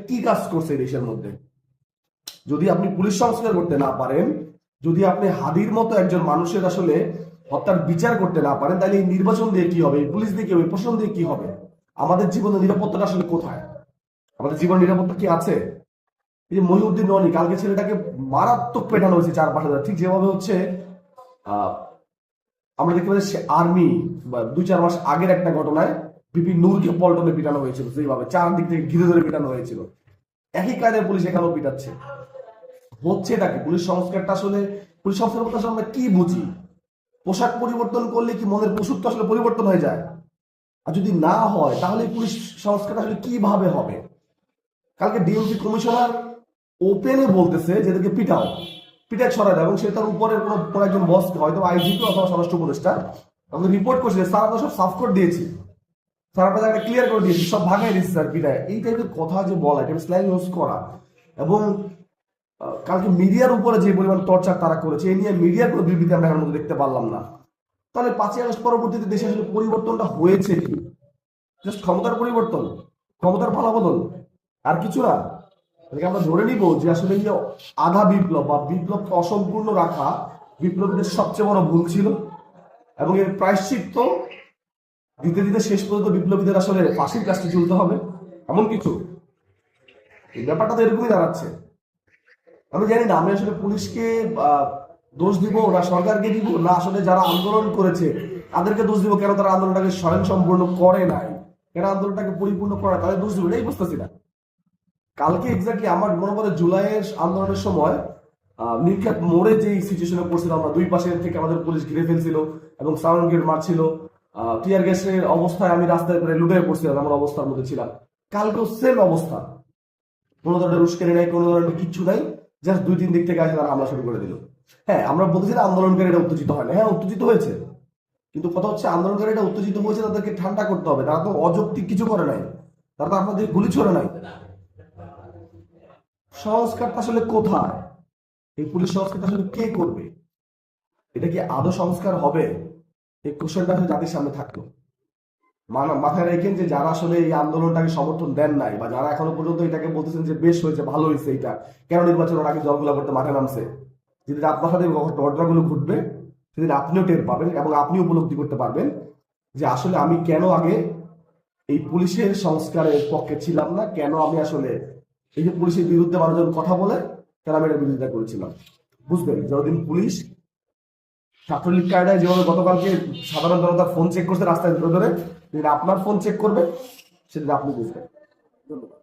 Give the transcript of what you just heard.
কি কাজ করছে এই দেশের মধ্যে? যদি আপনি পুলিশ সংস্কার করতে না পারেন, যদি আপনি হাদির মতো একজন মানুষের আসলে হত্যার বিচার করতে না পারেন, তাহলে এই নির্বাচন দিয়ে কি হবে, এই পুলিশ দিয়ে কি হবে, প্রশাসন দিয়ে কি হবে? আমাদের জীবনের নিরাপত্তাটা আসলে কোথায়? আমাদের জীবন নিরাপত্তা কি আছে? এই যে মহিউদ্দিন রনি, কালকে ছেলেটাকে মারাত্মক পেটানো হয়েছে 4-5 হাজার, ঠিক যেভাবে হচ্ছে আহ আমরা দেখতে পাচ্ছি আর্মি বা 2-4 মাস আগের একটা ঘটনায় বিপি নূরকে পল্টনে পিটানো হয়েছিল, সেইভাবে 4 দিক থেকে ঘিরে ধরে পিটানো হয়েছিল। একই কায়দায় পুলিশ এখানেও পিটাচ্ছে। হচ্ছে এটাকে পুলিশ সংস্কারটা আসলে, পুলিশ সংস্কার বলতে আসলে আমরা কি বুঝি? পোশাক পরিবর্তন করলে কি মনের পশুত্ব আসলে পরিবর্তন হয়ে যায়? আর যদি না হয় তাহলে পুলিশ সংস্কারটা আসলে কিভাবে হবে? কালকে ডিএমপি কমিশনার ওপেনে বলতেছে যে এদেরকে পিটাও, পিটায় ছড়ায় দাও, এবং সে তার উপরের কোনো একজন বস, হয়তো আইজিপি অথবা স্বরাষ্ট্র উপদেষ্টা, আমাদের রিপোর্ট করছে স্যার আমরা সব সাফ করে দিয়েছি, স্যার আমরা জায়গাটা ক্লিয়ার করে দিয়েছি, সব ভাঙাই দিয়েছি স্যার পিটায়। এই টাইপের কথা যে বলা, এটা স্ল্যাং ইউজ করা, এবং কালকে মিডিয়ার উপরে যে পরিমাণ টর্চার তারা করেছে, এই নিয়ে মিডিয়ার কোনো বিবৃতি আমরা এখন দেখতে পারলাম না। তাহলে 5ই আগস্ট পরবর্তীতে দেশে আসলে পরিবর্তনটা হয়েছে কি? জাস্ট ক্ষমতার পরিবর্তন, ক্ষমতার পালাবদল, আর কিছু না? আমরা ধরে নিব যে আসলে এই আধা বিপ্লব বা বিপ্লবকে অসম্পূর্ণ রাখা বিপ্লবীদের সবচেয়ে বড় ভুল ছিল, এবং এর প্রায়শ্চিত্ত দিতে দিতে শেষ পর্যন্ত বিপ্লবীদের আসলে ফাঁসির কাজটি চলতে হবে, এমন কিছু। এই ব্যাপারটা তো এরকমই দাঁড়াচ্ছে। আমি জানি না আমি আসলে পুলিশকে দোষ দিব না সরকারকে দিব, না আসলে যারা আন্দোলন করেছে তাদেরকে দোষ দিব, কেন তারা আন্দোলনটাকে স্বয়ংসম্পূর্ণ করে নাই, কেন আন্দোলনটাকে পরিপূর্ণ করে তাদের দোষ দিব, এটাই বুঝতেছি না। কালকে এক্স্যাক্টলি আমার মনে পড়ে জুলাইয়ের আন্দোলনের সময় নীলক্ষেত মোড়ে যে সিচুয়েশনে পড়ছিল, আমরা দুই পাশে থেকে আমাদের পুলিশ ঘিরে ফেলছিল এবং সাউন্ড গ্রেড মারছিল, টিয়ার গ্যাসের অবস্থায় আমি রাস্তায় লুটে পড়ছিলাম, আমার অবস্থার মধ্যে ছিলাম। কালকেও সেম অবস্থা, কোনো ধরনের উস্কানি নাই, কোনো ধরনের কিচ্ছু নাই, জাস্ট 2-3 দিক থেকে আসে তারা হামলা শুরু করে দিল। হ্যাঁ, আমরা বলতেছিলাম আন্দোলনকারীরা উত্তেজিত হয় না, হ্যাঁ উত্তেজিত হয়েছে, কিন্তু কথা হচ্ছে আন্দোলনকারীরা উত্তেজিত হয়েছে, তাদেরকে ঠান্ডা করতে হবে। তারা তো অযৌক্তিক কিছু করে নাই, তারা তো আপনাদের গুলি ছড়ে নাই। সংস্কারটা আসলে কোথায়? এই পুলিশ সংস্কারটা আসলে কে করবে? এটা কি আদৌ সংস্কার হবে? এই কোশ্চেনটা আসলে জাতির সামনে থাকলো। মাথায় রেখেন যে যারা আসলে এই আন্দোলনটাকে সমর্থন দেন নাই, বা যারা এখনো পর্যন্ত এটাকে বলতেছেন যে বেশ হয়েছে, ভালো হয়েছে, এটা কেন নির্বাচনের আগে জলগুলা করতে মাঠে নামছে, যেদিন আপনার সাথে ঘটনাগুলো ঘটবে সেদিন আপনিও টের পাবেন এবং আপনিও উপলব্ধি করতে পারবেন যে আসলে আমি কেন আগে এই পুলিশের সংস্কারের পক্ষে ছিলাম না, কেন আমি আসলে এই যে পুলিশের বিরুদ্ধে মানুষজন কথা বলে কেন আমি এটার বিরোধিতা করেছিলাম। বুঝবেন যতদিন পুলিশ ছাত্রলীগ কায়দায় যেভাবে গতকালকে সাধারণ জনতার ফোন চেক করছে রাস্তায় ধরে ধরে, আপনার ফোন চেক করবে সেদিন আপনি বুঝবেন। ধন্যবাদ।